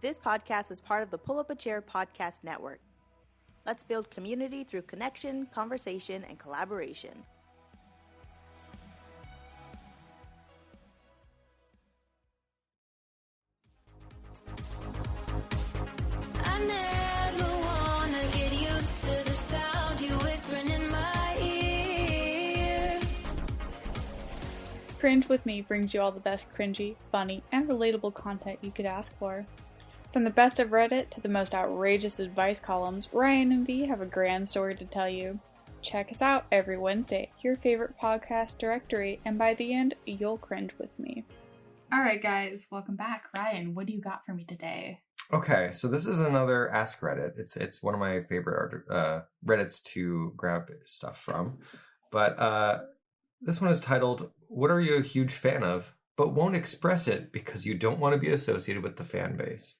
This podcast is part of the Pull Up a Chair podcast network. Let's build community through connection, conversation, and collaboration. I never wanna get used to the sound you whispering in my ear. Cringe With Me brings you all the best cringy, funny, and relatable content you could ask for. From the best of Reddit to the most outrageous advice columns, Ryan and V have a grand story to tell you. Check us out every Wednesday, your favorite podcast directory, and by the end, you'll cringe with me. Alright guys, welcome back. Ryan, what do you got for me today? Okay, so this is another Ask Reddit. It's one of my favorite Reddits to grab stuff from. But this one is titled, "What are you a huge fan of, but won't express it because you don't want to be associated with the fan base?"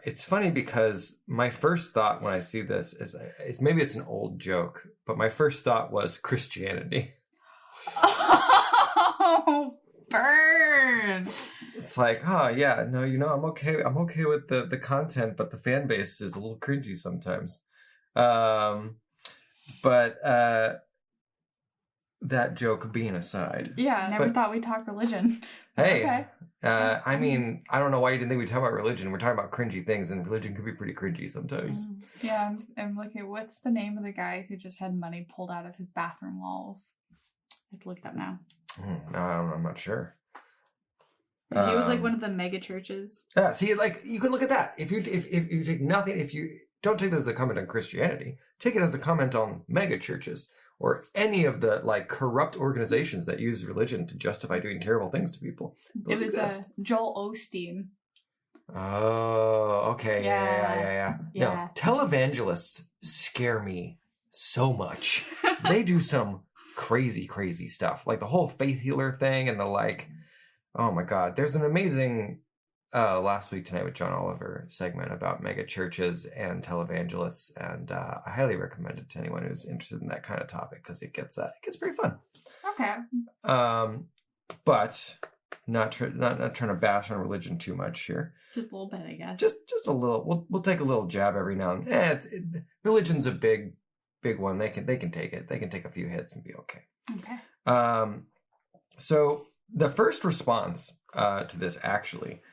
It's funny because my first thought when I see this is maybe it's an old joke, but my first thought was Christianity. Oh, burn! It's like, oh yeah, no, I'm okay with the content, but the fan base is a little cringy sometimes. But that joke being aside. Yeah, never thought we'd talk religion. Hey, okay. I mean, I don't know why you didn't think we'd talk about religion. We're talking about cringy things, and religion could be pretty cringy sometimes. Yeah, I'm looking, what's the name of the guy who just had money pulled out of his bathroom walls? I have to look it up now. No, I'm not sure. He was like one of the mega churches. Yeah, see, like, you could look at that. If you take nothing, if you don't take this as a comment on Christianity, take it as a comment on mega churches or any of the like corrupt organizations that use religion to justify doing terrible things to people. Those it was Joel Osteen. Oh, okay. Yeah. Yeah. No, televangelists scare me so much. They do some crazy stuff, like the whole faith healer thing and the like. Oh my God, there's an amazing Last Week Tonight with John Oliver segment about mega churches and televangelists, and I highly recommend it to anyone who's interested in that kind of topic because it gets pretty fun. Okay. But not trying to bash on religion too much here. Just a little bit, I guess. Just a little. We'll take a little jab every now and then. Religion's a big one. They can take it. They can take a few hits and be okay. Okay. So the first response to this actually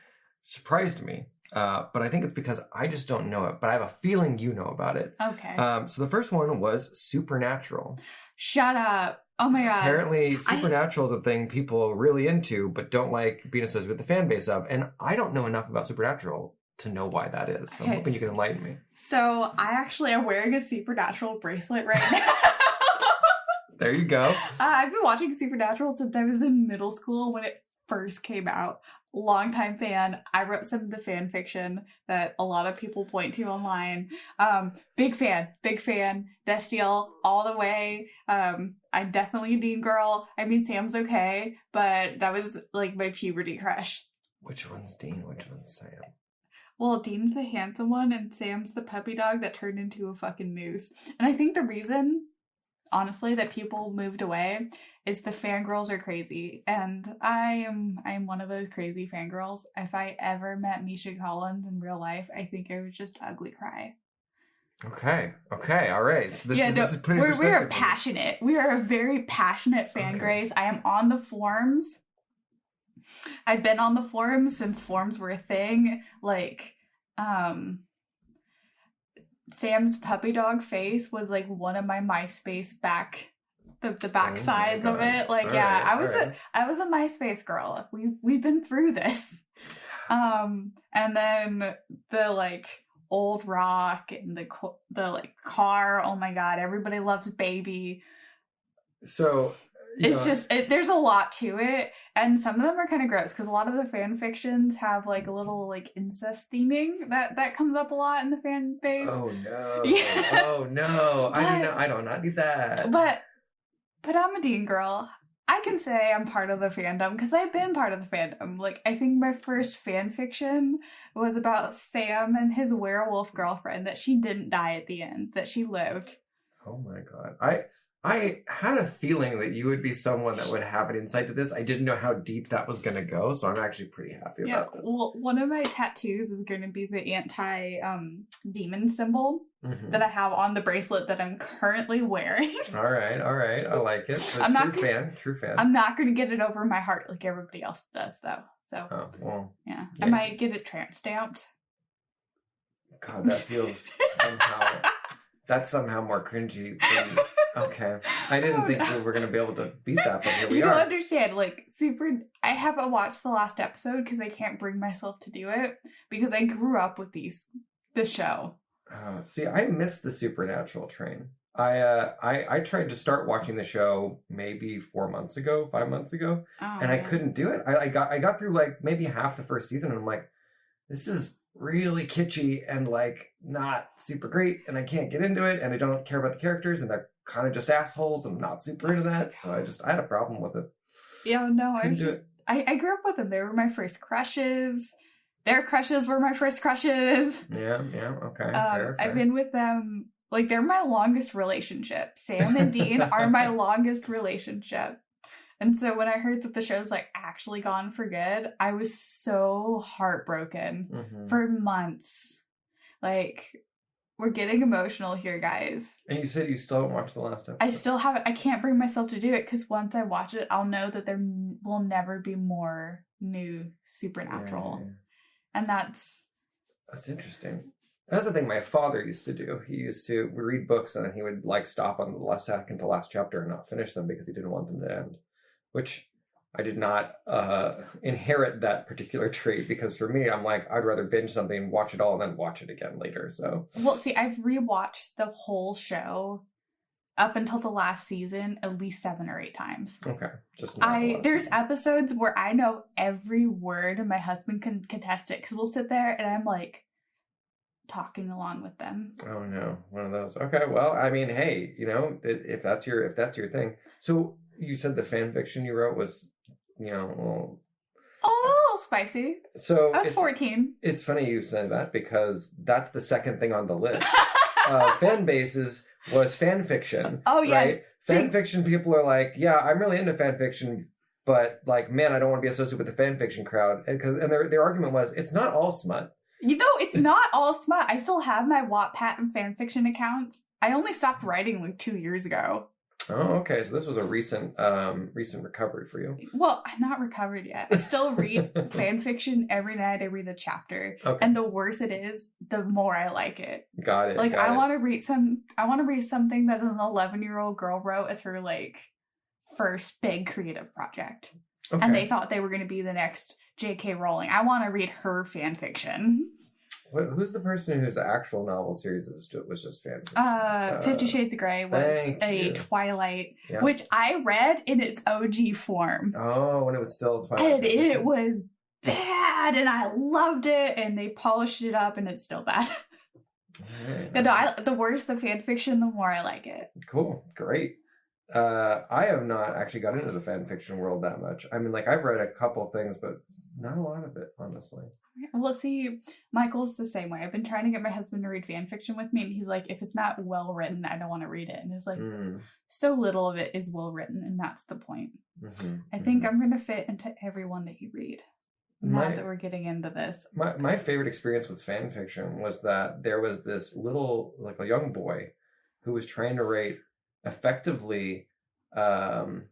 surprised me, but I think it's because I just don't know it, but I have a feeling you know about it. Okay. So the first one was supernatural. Shut up. Oh my God. Apparently supernatural is a thing people are really into, but don't like being associated with the fan base of, and I don't know enough about supernatural to know why that is, so I'm hoping you can enlighten me. So I actually am wearing a supernatural bracelet right now. There you go. I've been watching Supernatural since I was in middle school when it first came out. Longtime fan. I wrote some of the fan fiction that a lot of people point to online. Big fan. Destiel all the way. I'm definitely a Dean girl. I mean, Sam's okay, but that was like my puberty crush. Which one's Dean? Which one's Sam? Well, Dean's the handsome one and Sam's the puppy dog that turned into a fucking moose. And I think the reason, honestly, that people moved away is the fangirls are crazy, and I am one of those crazy fangirls. If I ever met Misha Collins in real life, I think I would just ugly cry. Okay, all right. So this is pretty. We are passionate. We are a very passionate fan grace. I am on the forums. I've been on the forums since forums were a thing. Like, Sam's puppy dog face was like one of my MySpace the back sides of it. Like, I was a MySpace girl. We've been through this. And then the like old rock and the like car. Oh my God, everybody loves Baby. So there's a lot to it, and some of them are kind of gross because a lot of the fan fictions have like a little like incest theming that comes up a lot in the fan base. Oh no! Yeah. Oh no! I do not need that. But I'm a Dean girl. I can say I'm part of the fandom because I've been part of the fandom. Like, I think my first fan fiction was about Sam and his werewolf girlfriend that she didn't die at the end, that she lived. Oh my God! I had a feeling that you would be someone that would have an insight to this. I didn't know how deep that was going to go, so I'm actually pretty happy about this. Well, one of my tattoos is going to be the demon symbol that I have on the bracelet that I'm currently wearing. All right. I like it. So true fan. I'm not going to get it over my heart like everybody else does, though. So, yeah. I might get it stamped. God, that feels that's somehow more cringy than... Okay. I didn't think we were going to be able to beat that, but here we are. You don't understand. Like, I haven't watched the last episode because I can't bring myself to do it because I grew up with the show. See, I missed the Supernatural train. I tried to start watching the show maybe 5 months ago, and I couldn't do it. I got through like maybe half the first season, and I'm like, this is really kitschy and like not super great, and I can't get into it, and I don't care about the characters, and they're kind of just assholes. I'm not super into that, so I had a problem with it. Yeah, no, I grew up with them. They were my first crushes. Their crushes were my first crushes. Yeah, okay. Fair. I've been with them, like, they're my longest relationship. Sam and Dean are my longest relationship. And so when I heard that the show's like actually gone for good, I was so heartbroken for months. Like, we're getting emotional here, guys. And you said you still haven't watched the last episode. I still haven't. I can't bring myself to do it because once I watch it, I'll know that there will never be more new Supernatural. Yeah. And that's interesting. That's the thing my father used to do. He used to read books and then he would like stop on the second to last chapter and not finish them because he didn't want them to end. Which I did not inherit that particular trait because for me, I'm like, I'd rather binge something, watch it all, and then watch it again later. So, well, see, I've rewatched the whole show up until the last season at least 7 or 8 times. Okay, just there's episodes where I know every word, and my husband can contest it because we'll sit there and I'm like talking along with them. Oh no, one of those. Okay, well, I mean, hey, you know, if that's your thing. So you said the fan fiction you wrote was, you know, a little spicy. So I was 14. It's funny you say that because that's the second thing on the list. Fan bases was fan fiction. Oh yes, right? Fan fiction people are like, yeah, I'm really into fan fiction, but like, man, I don't want to be associated with the fan fiction crowd. And their argument was, it's not all smut. You know, it's not all smut. I still have my Wattpad and fan fiction accounts. I only stopped writing like 2 years ago. Oh, okay. So this was a recent recovery for you. Well, I'm not recovered yet. I still read fan fiction every night. I read a chapter, and the worse it is, the more I like it. Got it. Like I want to read something that an 11-year-old girl wrote as her like first big creative project, and they thought they were going to be the next J.K. Rowling. I want to read her fan fiction. Who's the person whose actual novel series was just fan fiction? 50 Shades of Grey was a Twilight, which I read in its OG form. Oh, when it was still Twilight. And it was bad, and I loved it, and they polished it up, and it's still bad. Right. The worse the fan fiction, the more I like it. Cool. Great. I have not actually got into the fan fiction world that much. I mean, like, I've read a couple things, but not a lot of it, honestly. Well, see, Michael's the same way. I've been trying to get my husband to read fan fiction with me, and he's like, if it's not well written, I don't want to read it. And it's like, so little of it is well written, and that's the point. I think I'm going to fit into everyone that you read. Now that we're getting into this. My favorite experience with fan fiction was that there was this little, like a young boy who was trying to write effectively fan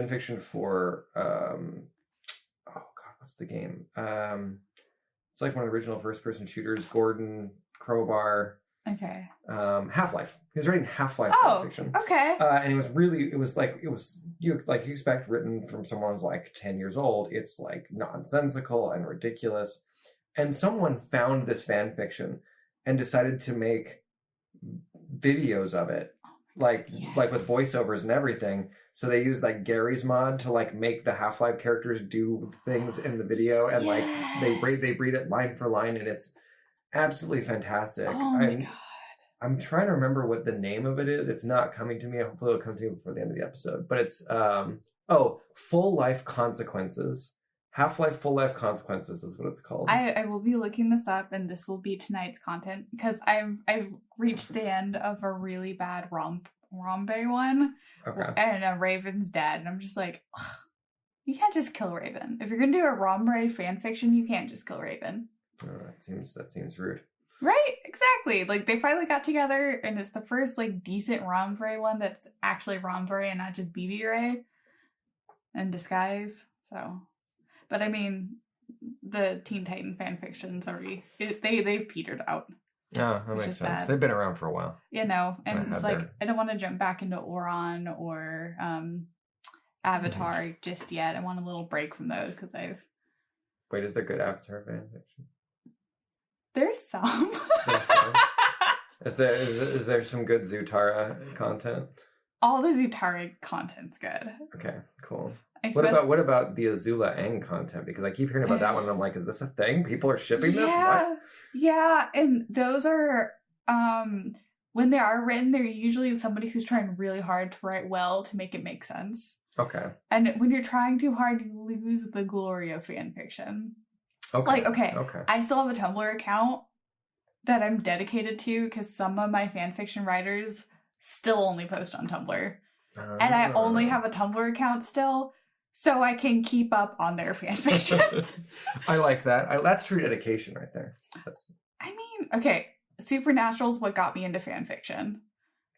fiction for, what's the game? It's like one of the original first-person shooters, Gordon, Crowbar. Okay. Half-Life. He was writing Half-Life fiction. Okay. And it was you expect written from someone who's like 10 years old. It's like nonsensical and ridiculous. And someone found this fan fiction and decided to make videos of it. Like with voiceovers and everything. So they used like Gary's mod to like make the Half-Life characters do things in the video, and like they read it line for line, and it's absolutely fantastic. Oh my god. I'm trying to remember what the name of it is. It's not coming to me. Hopefully it'll come to me before the end of the episode. But it's Full Life Consequences. Half-Life Full Life Consequences is what it's called. I will be looking this up, and this will be tonight's content because I've reached the end of a really bad Rambe one. Okay. And Raven's dead. And I'm just like, ugh, you can't just kill Raven. If you're going to do a Rambe fanfiction, you can't just kill Raven. Oh, that seems rude. Right? Exactly. Like, they finally got together, and it's the first, like, decent Rambe one that's actually Rambe and not just BB Ray in disguise. So, but I mean, the Teen Titan fanfictions already, they've petered out. Oh, that makes sense. They've been around for a while. You know, and it's like, I don't want to jump back into Oran or Avatar just yet. I want a little break from those because Wait, is there good Avatar fanfiction? There's some. Is there some good Zutara content? All the Zutara content's good. Okay, cool. What about the Azula Aang content? Because I keep hearing about that one and I'm like, is this a thing? People are shipping this? What? Yeah, and those are when they are written, they're usually somebody who's trying really hard to write well to make it make sense. Okay. And when you're trying too hard, you lose the glory of fanfiction. Okay. Like, okay, I still have a Tumblr account that I'm dedicated to because some of my fanfiction writers still only post on Tumblr. And I only have a Tumblr account still, so I can keep up on their fanfiction. I like that. That's true dedication right there. I mean, okay, Supernatural's what got me into fanfiction.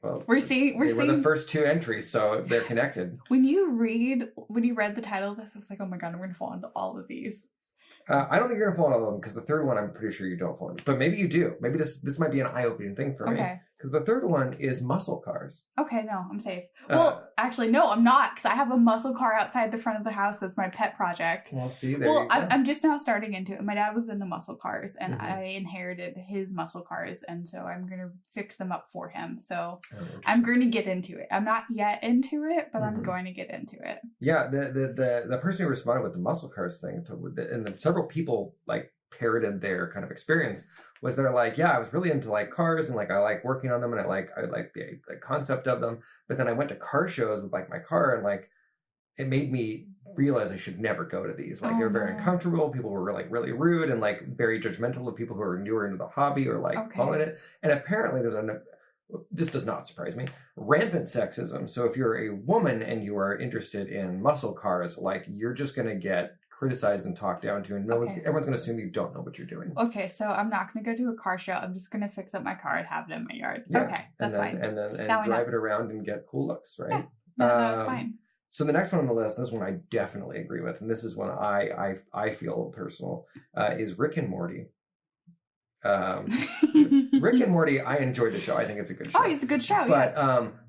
Well, we're seeing the first two entries, so they're connected. When you read the title of this, I was like, oh my god, I'm going to fall into all of these. I don't think you're going to fall into all of them because the third one, I'm pretty sure you don't fall into. But maybe you do. Maybe this might be an eye-opening thing for me. Because the third one is muscle cars. Okay, no, I'm safe. Well, actually, no, I'm not, because I have a muscle car outside the front of the house that's my pet project. Well, see, there you go. I'm just now starting into it. My dad was into muscle cars, and I inherited his muscle cars, and so I'm going to fix them up for him. So I'm going to get into it. I'm not yet into it, but I'm going to get into it. Yeah, the person who responded with the muscle cars thing, and several people, like, parroted their kind of experience was they're like, yeah, I was really into like cars and like I like working on them and I like the concept of them, but then I went to car shows with like my car and like it made me realize I should never go to these. Like they were very uncomfortable. People were like really rude and like very judgmental of people who are newer into the hobby or like following it. And apparently this does not surprise me, rampant sexism. So if you're a woman and you are interested in muscle cars, like you're just going to get criticized and talked down to, and everyone's going to assume you don't know what you're doing. Okay, so I'm not going to go to a car show. I'm just going to fix up my car and have it in my yard. Yeah. Okay, that's fine. And drive it around and get cool looks, right? Yeah. No, it's fine. So the next one on the list, this one I definitely agree with, and this is one I feel personal, is Rick and Morty. Rick and Morty, I enjoyed the show. I think it's a good show. Oh, it's a good show, but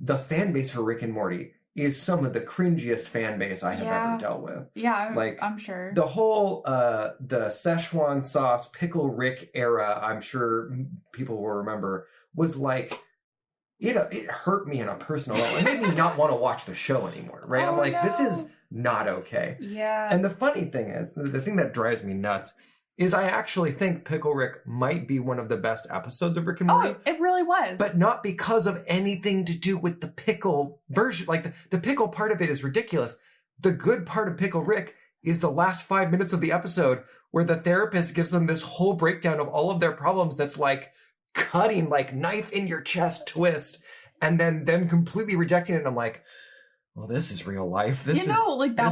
the fan base for Rick and Morty is some of the cringiest fan base I have ever dealt with. Yeah, I'm sure. The whole, the Szechuan sauce, Pickle Rick era, I'm sure people will remember, was like, it hurt me in a personal level. It made me not want to watch the show anymore, right? I'm like, this is not okay. Yeah. And the funny thing is, the thing that drives me nuts is I actually think Pickle Rick might be one of the best episodes of Rick and Morty. Oh, it really was. But not because of anything to do with the pickle version. Like, the pickle part of it is ridiculous. The good part of Pickle Rick is the last 5 minutes of the episode where the therapist gives them this whole breakdown of all of their problems that's like cutting, like knife in your chest twist, and then them completely rejecting it. And I'm like, well, this is real life. That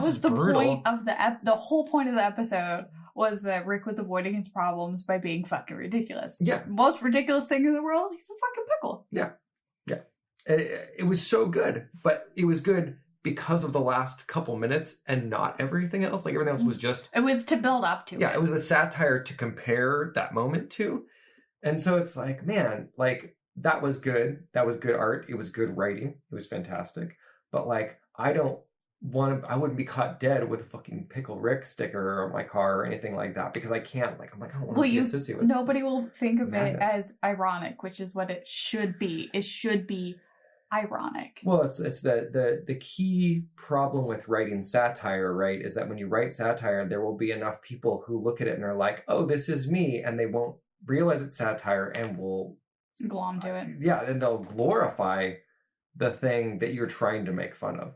was the brutal point of the whole point of the episode was that Rick was avoiding his problems by being fucking ridiculous. Yeah. Most ridiculous thing in the world, he's a fucking pickle. Yeah. Yeah. It was so good, but it was good because of the last couple minutes and not everything else. Like everything else was just... It was to build up to it. Yeah, it was a satire to compare that moment to. And so it's like, man, like that was good. That was good art. It was good writing. It was fantastic. But like, I wouldn't be caught dead with a fucking Pickle Rick sticker on my car or anything like that because I can't. Like, I'm like, I don't want to be associated with nobody will think of it as ironic, which is what it should be. It should be ironic. Well, it's the key problem with writing satire, right? Is that when you write satire, there will be enough people who look at it and are like, oh, this is me, and they won't realize it's satire and will glom to it. Yeah, and they'll glorify the thing that you're trying to make fun of.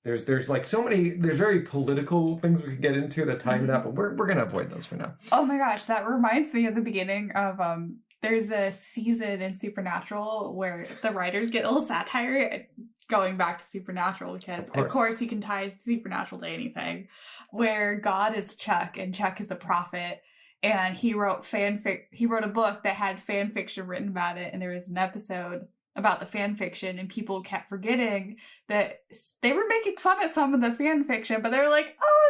There's like so many, there's very political things we could get into that tie into that, but we're gonna avoid those for now. Oh my gosh, that reminds me of the beginning of there's a season in Supernatural where the writers get a little satire going back to Supernatural because, of course, you can tie Supernatural to anything, where God is Chuck and Chuck is a prophet, and he wrote a book that had fan fiction written about it, and there was an episode about the fan fiction, and people kept forgetting that they were making fun of some of the fan fiction, but they were like, oh,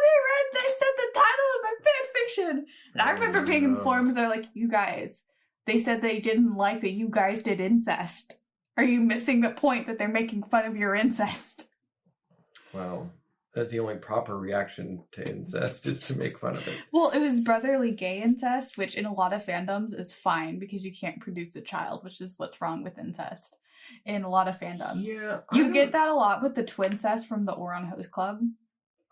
they said the title of my fan fiction. And I remember being in the forums, they're like, you guys, they said they didn't like that you guys did incest. Are you missing the point that they're making fun of your incest? Well, that's the only proper reaction to incest is to make fun of it. Well, it was brotherly gay incest, which in a lot of fandoms is fine because you can't produce a child, which is what's wrong with incest in a lot of fandoms. Yeah, you get that a lot with the twincest from the Oron Host Club.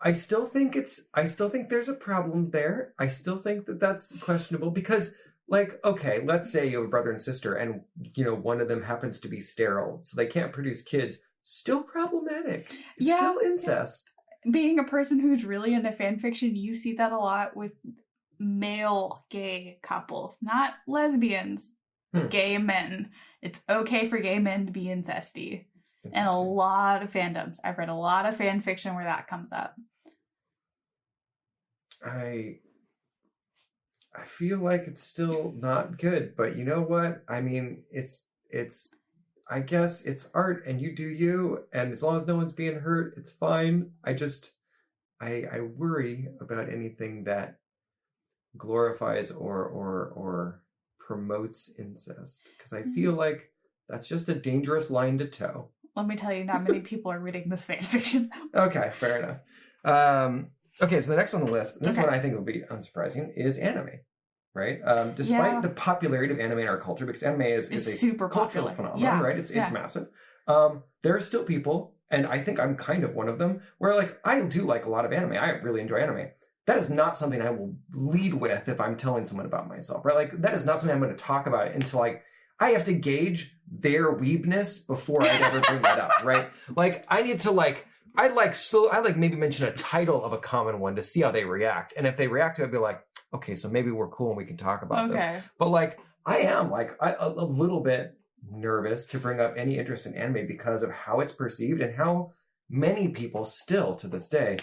I still think there's a problem there. I still think that that's questionable because, like, okay, let's say you have a brother and sister and, you know, one of them happens to be sterile, so they can't produce kids. Still problematic. It's still incest. Being a person who's really into fan fiction, you see that a lot with male gay couples, not lesbians, but gay men. It's okay for gay men to be incesty. And a lot of fandoms. I've read a lot of fan fiction where that comes up. I feel like it's still not good, but you know what? I mean, it's I guess it's art and you do you, and as long as no one's being hurt, it's fine. I worry about anything that glorifies or promotes incest, because I feel like that's just a dangerous line to toe. Let me tell you, not many people are reading this fan fiction. Okay, fair enough. Okay, so the next one on the list, this one I think will be unsurprising, is anime. Right? Despite the popularity of anime in our culture, because anime is a super cultural phenomenon, right? It's massive. There are still people, and I think I'm kind of one of them, where like I do like a lot of anime. I really enjoy anime. That is not something I will lead with if I'm telling someone about myself, right? Like that is not something I'm going to talk about until like I have to gauge their weebness before I ever bring that up, right? Like I need to like I maybe mention a title of a common one to see how they react, and if they react to it, I'd be like, okay, so maybe we're cool and we can talk about this. But like, I am like a little bit nervous to bring up any interest in anime because of how it's perceived and how many people still to this day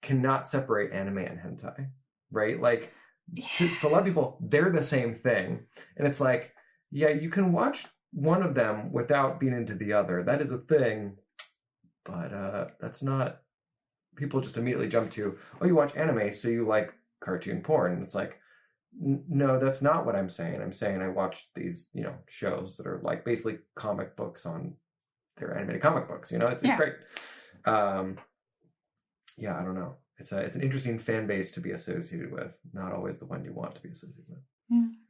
cannot separate anime and hentai, right? Like, to a lot of people, they're the same thing. And it's like, yeah, you can watch one of them without being into the other. That is a thing. But that's not, people just immediately jump to, oh, you watch anime, so you like cartoon porn. And it's like, no, that's not what I'm saying. I'm saying I watch these, you know, shows that are like basically comic books on their animated comic books, you know, it's great. Yeah, I don't know. It's an interesting fan base to be associated with. Not always the one you want to be associated with.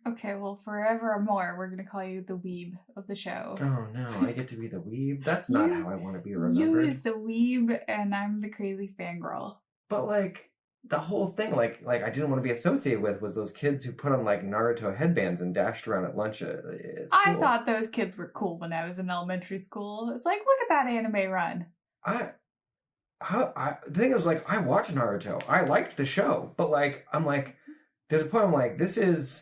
Okay, well, forevermore, we're going to call you the weeb of the show. Oh, no, I get to be the weeb? That's not how I want to be remembered. You is the weeb, and I'm the crazy fangirl. But, like, the whole thing, like I didn't want to be associated with was those kids who put on, like, Naruto headbands and dashed around at lunch at school. I thought those kids were cool when I was in elementary school. It's like, look at that anime run. The thing is, like, I watched Naruto. I liked the show. But, like, I'm like, there's a point I'm like, this is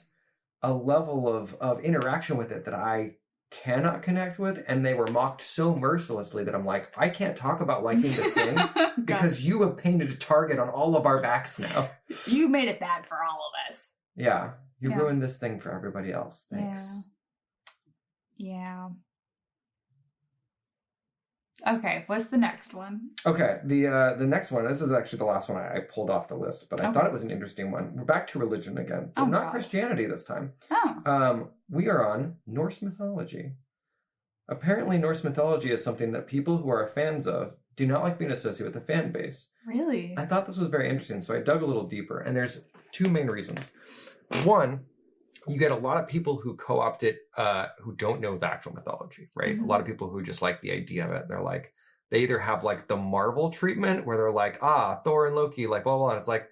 a level of interaction with it that I cannot connect with, and they were mocked so mercilessly that I'm like, I can't talk about liking this thing because you have painted a target on all of our backs now. You made it bad for all of us. Yeah, you ruined this thing for everybody else. Thanks. Yeah. Okay, what's the next one? Okay, the next one, this is actually the last one I pulled off the list, but I thought it was an interesting one. We're back to religion again, but not Christianity this time. We are on Norse mythology. Apparently, Norse mythology is something that people who are fans of do not like being associated with the fan base. Really? I thought this was very interesting, so I dug a little deeper, and there's two main reasons. One, you get a lot of people who co-opt it who don't know the actual mythology, right? Mm-hmm. A lot of people who just like the idea of it. They're like, they either have like the Marvel treatment where they're like, Thor and Loki, like blah, blah, blah. And it's like,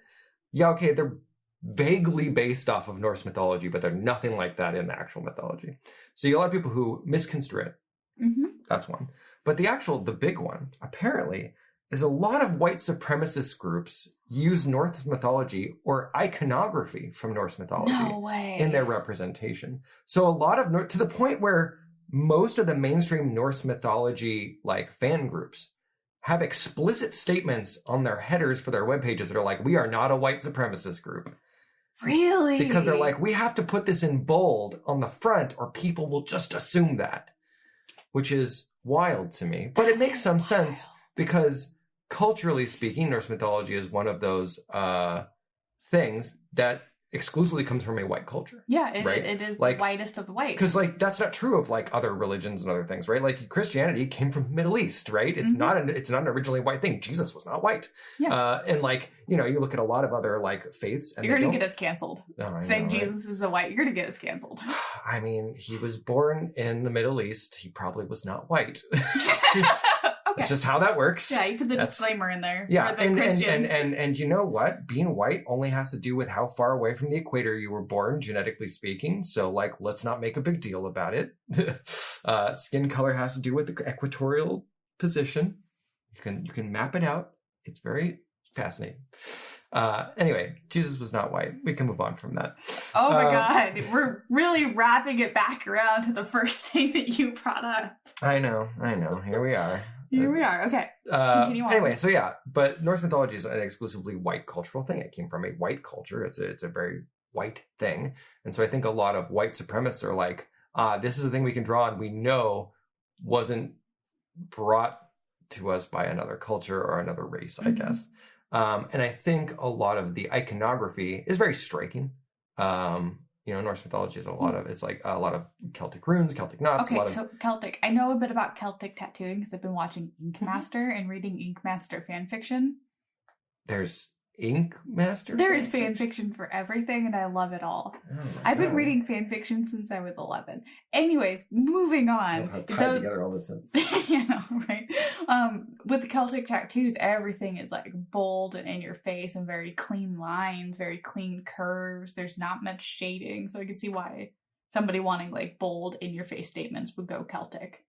yeah, okay, they're vaguely based off of Norse mythology, but they're nothing like that in the actual mythology. So you get a lot of people who misconstrue it. Mm-hmm. That's one. But the big one, apparently, is a lot of white supremacist groups use Norse mythology or iconography from Norse mythology No way. in their representation. So a lot of, to the point where most of the mainstream Norse mythology like fan groups have explicit statements on their headers for their web pages that are like, we are not a white supremacist group. Really? Because they're like, we have to put this in bold on the front or people will just assume that, which is wild to me. But it makes some sense because culturally speaking, Norse mythology is one of those things that exclusively comes from a white culture. Yeah, right? it is like, the whitest of the white. Because like that's not true of like other religions and other things, right? Like Christianity came from the Middle East, right? It's not an originally white thing. Jesus was not white. Yeah. And like, you know, you look at a lot of other like faiths and you're gonna get us canceled. Saying know, Jesus is a white, you're gonna get us canceled. I mean, he was born in the Middle East. He probably was not white. Okay. It's just how that works. Yeah, you put the disclaimer in there. Yeah, for the Christians. and you know what? Being white only has to do with how far away from the equator you were born, genetically speaking. So, like, let's not make a big deal about it. Skin color has to do with the equatorial position. You can map it out. It's very fascinating. Anyway, Jesus was not white. We can move on from that. Oh my God. We're really wrapping it back around to the first thing that you brought up. I know. Here we are. Here we are. Okay. Continue on. Anyway, so yeah, but Norse mythology is an exclusively white cultural thing. It came from a white culture. It's a very white thing. And so I think a lot of white supremacists are like, this is a thing we can draw and we know wasn't brought to us by another culture or another race, I guess. And I think a lot of the iconography is very striking. You know, Norse mythology is it's like a lot of Celtic runes, Celtic knots. Okay, so Celtic. I know a bit about Celtic tattooing because I've been watching Ink Master and reading Ink Master fanfiction. There's Ink Master? There is fanfiction for everything, and I love it all. Oh I've been reading fanfiction since I was 11. Anyways, moving on. How tied together all this is. You know, right? With the Celtic tattoos, everything is like bold and in your face and very clean lines, very clean curves. There's not much shading, so I can see why somebody wanting like bold in your face statements would go Celtic.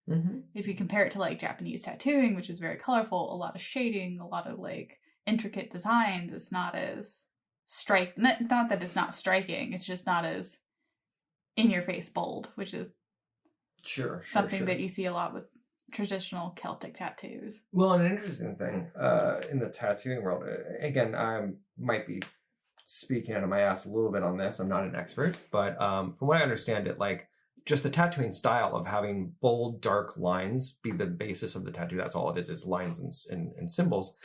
If you compare it to like Japanese tattooing, which is very colorful, a lot of shading, a lot of like intricate designs, it's not as not that it's not striking, it's just not as in your face bold, which is something that you see a lot with traditional Celtic tattoos. Well, an interesting thing in the tattooing world, again, I might be speaking out of my ass a little bit on this. I'm not an expert, but from what I understand it, like just the tattooing style of having bold, dark lines be the basis of the tattoo. That's all it is lines and symbols,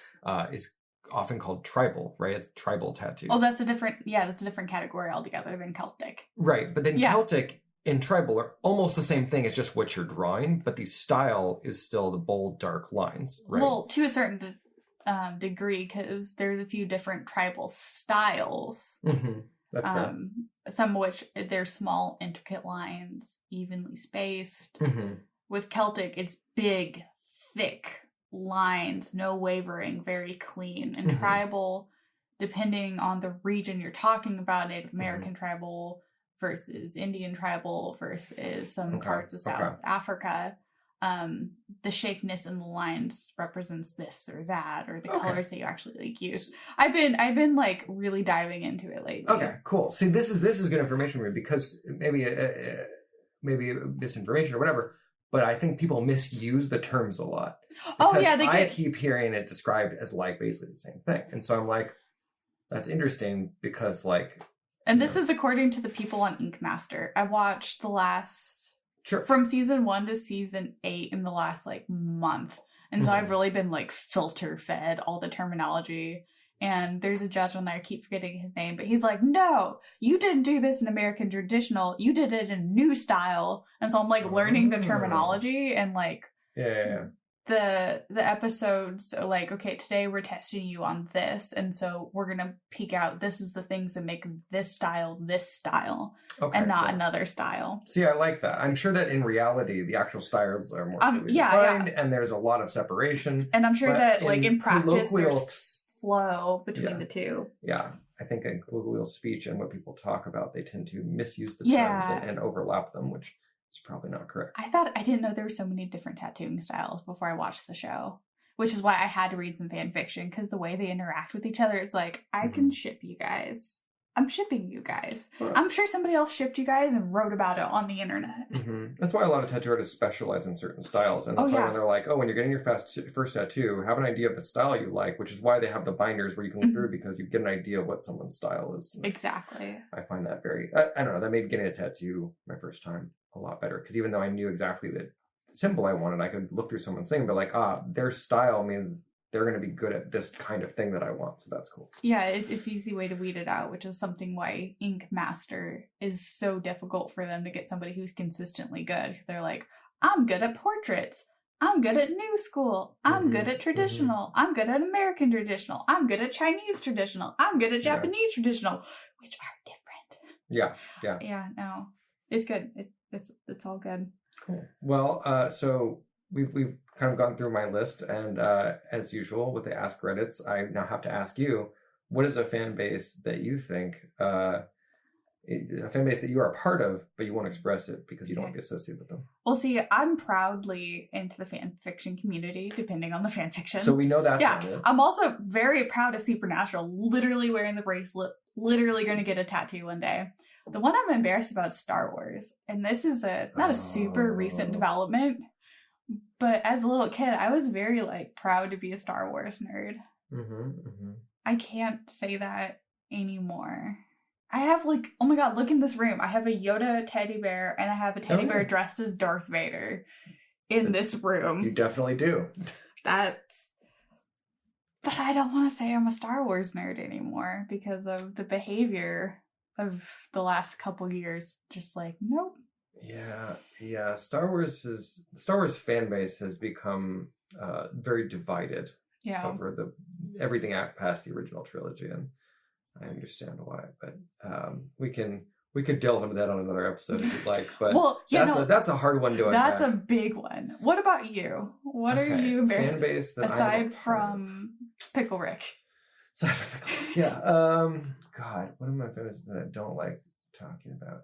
is often called tribal, right? It's tribal tattoos. Oh, that's a different category altogether than Celtic. Right, but then Celtic and tribal are almost the same thing. It's just what you're drawing, but the style is still the bold, dark lines, right? Well, to a certain degree, because there's a few different tribal styles. That's fair. Some of which they're small, intricate lines, evenly spaced. With Celtic, it's big, thick lines, no wavering, very clean. And tribal, depending on the region you're talking about, Native American tribal versus Indian tribal versus some parts of South Africa, the shakiness in the lines represents this or that, or the colors that you actually like use. I've been like really diving into it lately. Okay, cool. See, this is good information for me because maybe misinformation or whatever. But I think people misuse the terms a lot. I keep hearing it described as like basically the same thing. And so I'm like, that's interesting because like... And this is according to the people on Ink Master. I watched the last... From season 1 to season 8 in the last like month. And so I've really been like filter fed all the terminology. And there's a judge on there, I keep forgetting his name, but he's like, no, you didn't do this in American traditional, you did it in new style. And so I'm like learning the terminology and like the episodes are like, okay, today we're testing you on this, and so we're gonna peek out, this is the things that make this style and not another style. See, I like that. I'm sure that in reality the actual styles are more clearly defined and there's a lot of separation. And I'm sure that like in practice there's flow between the two. Yeah, I think in colloquial speech and what people talk about, they tend to misuse the terms and overlap them, which is probably not correct. I didn't know there were so many different tattooing styles before I watched the show. which is why I had to read some fan fiction, because the way they interact with each other, it's like, I can ship you guys. I'm shipping you guys. I'm sure somebody else shipped you guys and wrote about it on the internet. That's why a lot of tattoo artists specialize in certain styles. And that's why when they're like, when you're getting your first tattoo, have an idea of the style you like, which is why they have the binders where you can look through, because you get an idea of what someone's style is. Exactly. I find that I don't know, that made getting a tattoo my first time a lot better. Because even though I knew exactly the symbol I wanted, I could look through someone's thing, but like, their style means they're going to be good at this kind of thing that I want. So that's cool. Yeah, it's an easy way to weed it out, which is something why Ink Master is so difficult for them to get somebody who's consistently good. They're like, I'm good at portraits. I'm good at new school. I'm good at traditional. I'm good at American traditional. I'm good at Chinese traditional. I'm good at Japanese traditional, which are different. Yeah. Yeah, no. It's good. It's all good. Cool. Well, so we've kind of gone through my list, and as usual with the Ask Reddits, I now have to ask you, what is a fan base that you think, a fan base that you are a part of, but you won't express it because you don't want to be associated with them? Well, see, I'm proudly into the fan fiction community, depending on the fan fiction. So we know that's I'm also very proud of Supernatural, literally wearing the bracelet, literally going to get a tattoo one day. The one I'm embarrassed about is Star Wars, and this is not a super recent development. But as a little kid, I was very, proud to be a Star Wars nerd. I can't say that anymore. I have, oh my god, look in this room. I have a Yoda teddy bear, and I have a teddy bear dressed as Darth Vader in this room. You definitely do. But I don't want to say I'm a Star Wars nerd anymore because of the behavior of the last couple years. Just nope. Yeah. Star Wars fan base has become very divided over everything past the original trilogy, and I understand why. But we could delve into that on another episode if you'd like. But that's a hard one to unpack. That's a big one. What about you? What are you embarrassed fan base that aside from Pickle Rick? Yeah. God, what am I famous that I don't like talking about?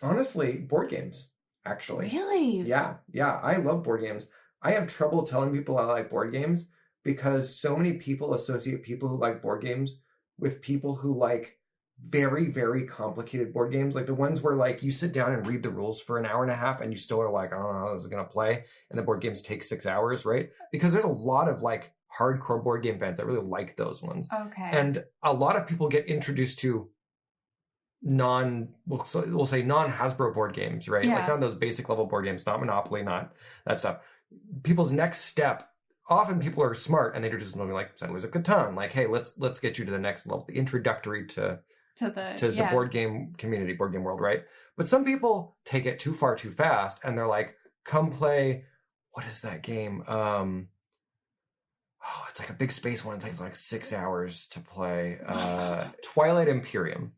Honestly, board games, actually. Really? Yeah, I love board games. I have trouble telling people I like board games because so many people associate people who like board games with people who like very, very complicated board games. Like the ones where you sit down and read the rules for an hour and a half and you still are like, I don't know how this is going to play. And the board games take 6 hours, right? Because there's a lot of hardcore board game fans that really like those ones. Okay. And a lot of people get introduced to we'll say non-Hasbro board games, right? Yeah. Not those basic level board games, not Monopoly, not that stuff. People's next step, often people are smart and they're just moving Settlers of Catan. Hey, let's get you to the next level, the introductory to the board game community, board game world, right? But some people take it too far too fast and they're like, come play, what is that game? It's a big space one. It takes 6 hours to play. Twilight Imperium.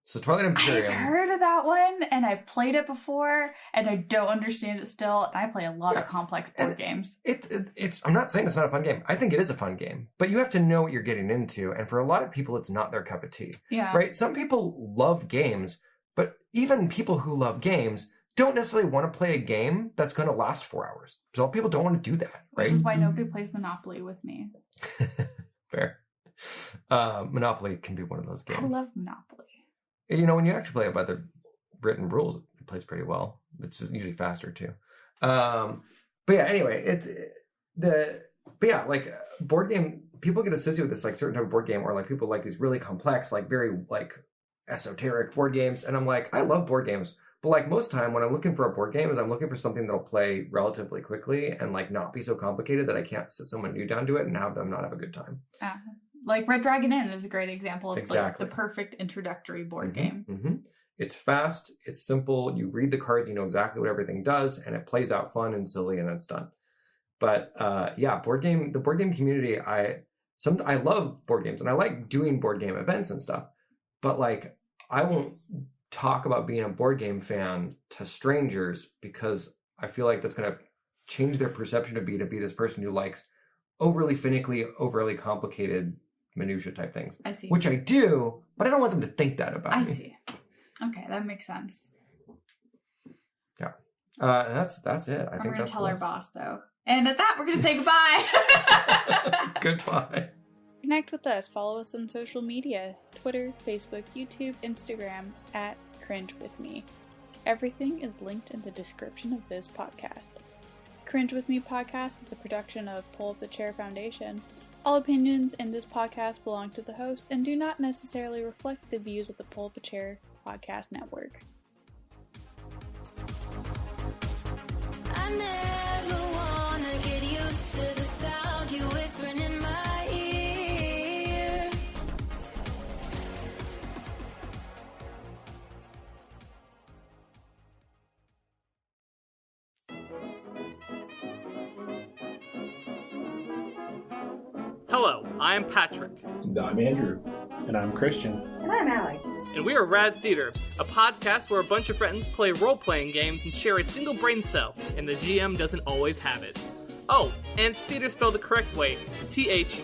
So Twilight Imperium. I've heard of that one, and I've played it before, and I don't understand it still. And I play a lot of complex board games. I'm not saying it's not a fun game. I think it is a fun game, but you have to know what you're getting into. And for a lot of people, it's not their cup of tea. Yeah. Right? Some people love games, but even people who love games don't necessarily want to play a game that's going to last 4 hours. So people don't want to do that, right? Which is why nobody plays Monopoly with me. Fair. Monopoly can be one of those games. I love Monopoly. When you actually play it by the written rules, it plays pretty well. It's usually faster too. But yeah, anyway, board game, people get associated with this certain type of board game, or people like these really complex, very esoteric board games. And I'm I love board games. But most time when I'm looking for a board game, I'm looking for something that'll play relatively quickly and not be so complicated that I can't sit someone new down to it and have them not have a good time. Red Dragon Inn is a great example of the perfect introductory board game. Mm-hmm. It's fast, it's simple, you read the cards, you know exactly what everything does, and it plays out fun and silly, and it's done. But the board game community, I love board games, and I like doing board game events and stuff, but I won't talk about being a board game fan to strangers because I feel like that's going to change their perception of me to be this person who likes overly finicky, overly complicated minutia type things. I see. Which I do, but I don't want them to think that about me. I see. Okay, that makes sense. Yeah. That's it. I I'm think going to that's tell the our list. boss, though. And at that, we're going to say goodbye. Goodbye. Connect with us. Follow us on social media. Twitter, Facebook, YouTube, Instagram, at Cringe With Me. Everything is linked in the description of this podcast. Cringe With Me podcast is a production of Pull Up the Chair Foundation. All opinions in this podcast belong to the host and do not necessarily reflect the views of the Pull Up a Chair podcast network. I never wanna get used to the sound you whispering in my ear. Hello, I am Patrick, And I'm Andrew. And I'm Christian. And I'm Alec. and we are Rad Theater, a podcast where a bunch of friends play role-playing games and share a single brain cell, and the GM doesn't always have it. Oh, and it's theater spelled the correct way, Theatre.